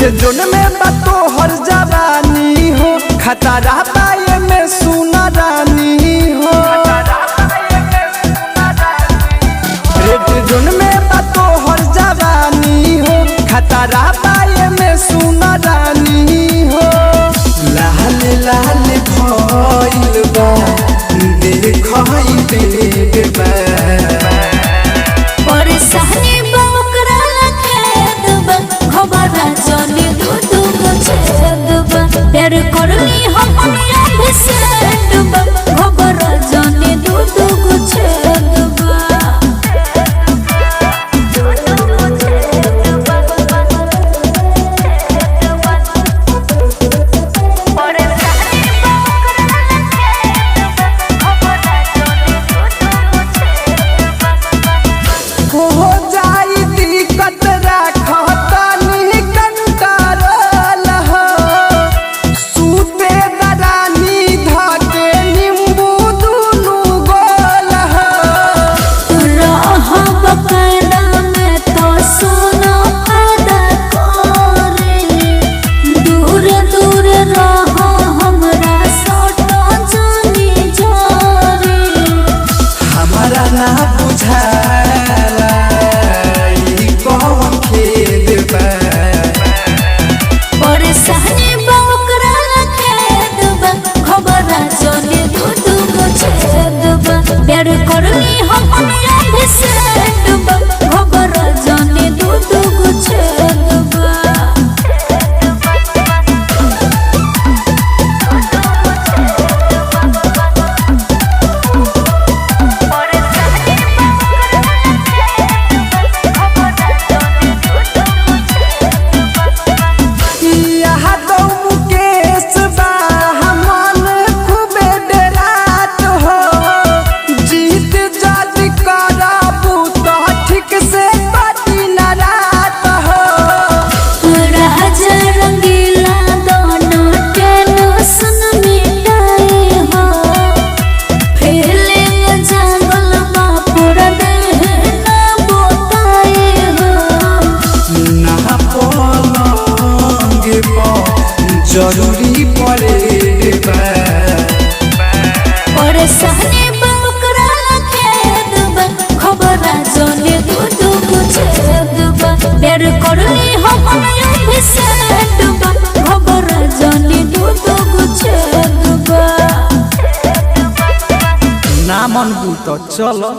जोन में बातो हर जवानी हो खतरा पाए में सुना रानी हो। रेड जोन में बातो हर जवानी हो खतरा पाए में सुना रानी हो। लाल लाल भइल बा देखई देबा परेशानी बकरा खेद बा खबर चली दूध को छेद बा प्यार करनी हम अभिषेक बा खबर चली दूध को छेद बा। हो जाई दिक्कत राखतनी कंटारल हो सूते दरानी धके नींबू दुनु गोल हो। रह बकरा में तो सोना फायदा करे दूर दूर रह हमरा सोटा जानी जारे। हमारा ना बुझाला ई कौन खेद बा परेशानी बकरा खेद बा खबर चली दूध को छेद बा प्यार करनी हम अभिषेक बा खबर चली दूध को छेद बा। यहाँ तो मुकेश बा हमन खूबे डरात हो जीत जद करबू तो ठीक से पति न रात हो। राजा रंगीला दोनों टेंशन मिटाए हो फीलिंग जंगल में पूरा देह ना बोताए हो। ना पलंग पर जरूरी पड़े बा परेशानी बकरा खेद बा खबर चली दूध को छेद बा प्यार करनी हम अभिषेक बा खबर चली दूध को छेद बा। ना मन तो चलो।